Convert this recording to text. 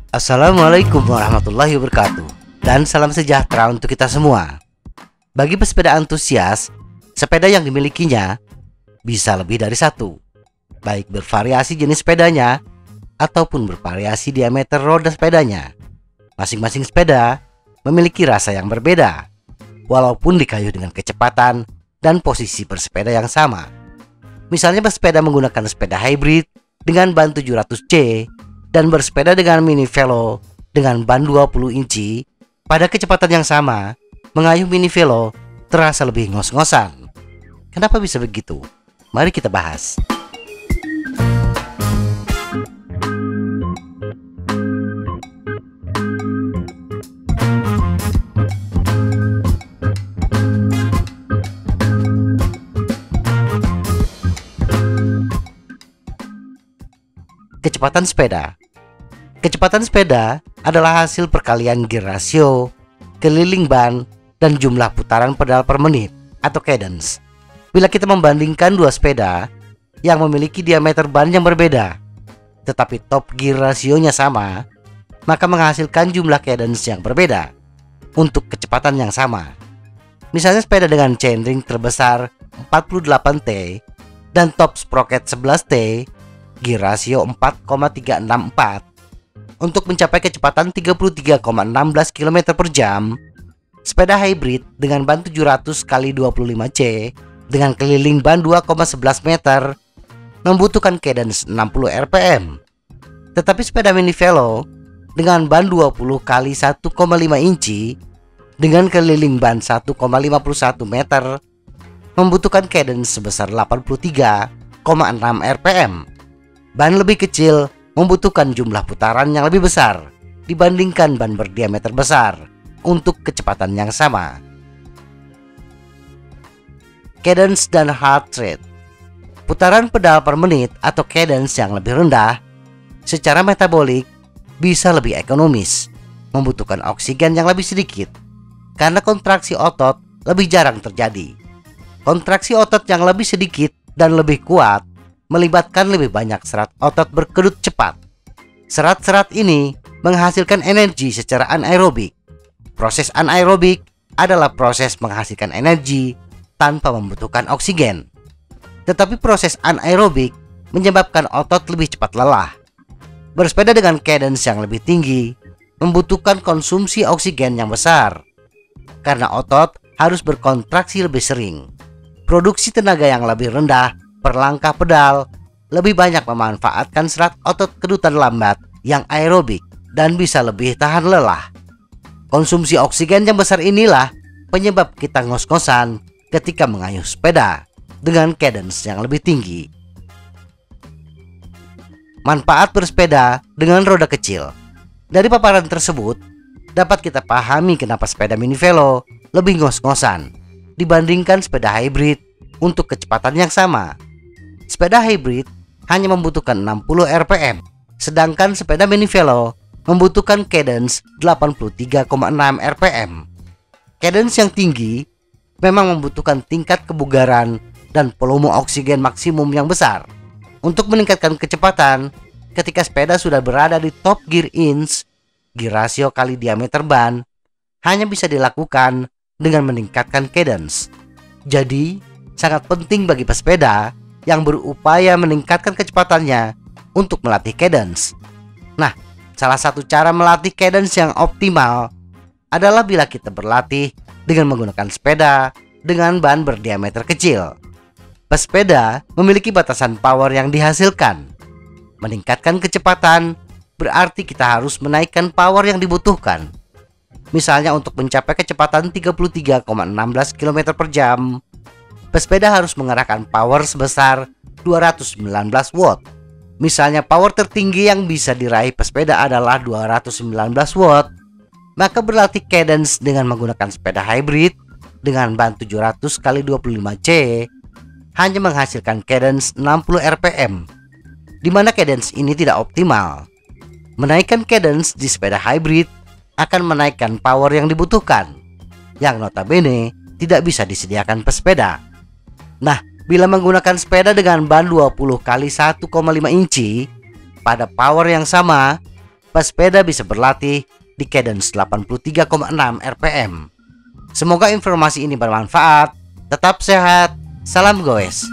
Assalamualaikum warahmatullahi wabarakatuh, dan salam sejahtera untuk kita semua. Bagi pesepeda antusias, sepeda yang dimilikinya bisa lebih dari satu, baik bervariasi jenis sepedanya ataupun bervariasi diameter roda sepedanya. Masing-masing sepeda memiliki rasa yang berbeda, walaupun dikayuh dengan kecepatan dan posisi bersepeda yang sama. Misalnya bersepeda menggunakan sepeda hybrid dengan ban 700C dan bersepeda dengan mini velo dengan ban 20 inci pada kecepatan yang sama, mengayuh mini velo terasa lebih ngos-ngosan. Kenapa bisa begitu? Mari kita bahas. Kecepatan sepeda. Kecepatan sepeda adalah hasil perkalian gear ratio, keliling ban, dan jumlah putaran pedal per menit atau cadence. Bila kita membandingkan dua sepeda yang memiliki diameter ban yang berbeda, tetapi top gear rasionya sama, maka menghasilkan jumlah cadence yang berbeda untuk kecepatan yang sama. Misalnya sepeda dengan chainring terbesar 48T dan top sprocket 11T, gear ratio 4,364. Untuk mencapai kecepatan 33,16 km per jam, sepeda hybrid dengan ban 700 x 25C dengan keliling ban 2,11 meter membutuhkan cadence 60 rpm. Tetapi sepeda mini velo dengan ban 20 x 1,5 inci dengan keliling ban 1,51 meter membutuhkan cadence sebesar 83,6 rpm. Ban lebih kecil membutuhkan jumlah putaran yang lebih besar dibandingkan ban berdiameter besar untuk kecepatan yang sama. Cadence dan heart rate. Putaran pedal per menit atau cadence yang lebih rendah secara metabolik bisa lebih ekonomis, membutuhkan oksigen yang lebih sedikit karena kontraksi otot lebih jarang terjadi. Kontraksi otot yang lebih sedikit dan lebih kuat melibatkan lebih banyak serat otot berkedut cepat. Serat-serat ini menghasilkan energi secara anaerobik. Proses anaerobik adalah proses menghasilkan energi tanpa membutuhkan oksigen. Tetapi proses anaerobik menyebabkan otot lebih cepat lelah. Bersepeda dengan cadence yang lebih tinggi membutuhkan konsumsi oksigen yang besar karena otot harus berkontraksi lebih sering. Produksi tenaga yang lebih rendah per langkah pedal lebih banyak memanfaatkan serat otot kedutan lambat yang aerobik dan bisa lebih tahan lelah. Konsumsi oksigen yang besar inilah penyebab kita ngos-ngosan ketika mengayuh sepeda dengan cadence yang lebih tinggi. Manfaat bersepeda dengan roda kecil. Dari paparan tersebut dapat kita pahami kenapa sepeda mini velo lebih ngos-ngosan dibandingkan sepeda hybrid untuk kecepatan yang sama. Sepeda hybrid hanya membutuhkan 60 rpm, sedangkan sepeda mini velo membutuhkan cadence 83,6 rpm. Cadence yang tinggi memang membutuhkan tingkat kebugaran dan volume oksigen maksimum yang besar. Untuk meningkatkan kecepatan, ketika sepeda sudah berada di top gear inch, gear ratio kali diameter ban hanya bisa dilakukan dengan meningkatkan cadence. Jadi, sangat penting bagi pesepeda yang berupaya meningkatkan kecepatannya untuk melatih cadence. Nah, salah satu cara melatih cadence yang optimal adalah bila kita berlatih dengan menggunakan sepeda dengan ban berdiameter kecil. Pesepeda memiliki batasan power yang dihasilkan. Meningkatkan kecepatan berarti kita harus menaikkan power yang dibutuhkan. Misalnya untuk mencapai kecepatan 33,16 km per jam, pesepeda harus mengerahkan power sebesar 219 watt. Misalnya power tertinggi yang bisa diraih pesepeda adalah 219 watt, maka berlatih cadence dengan menggunakan sepeda hybrid dengan ban 700 x 25C hanya menghasilkan cadence 60 rpm, di mana cadence ini tidak optimal. Menaikkan cadence di sepeda hybrid akan menaikkan power yang dibutuhkan, yang notabene tidak bisa disediakan pesepeda. Nah, Bila menggunakan sepeda dengan ban 20 kali 1,5 inci pada power yang sama, pesepeda bisa berlatih di cadence 83,6 rpm. Semoga informasi ini bermanfaat. Tetap sehat. Salam goes.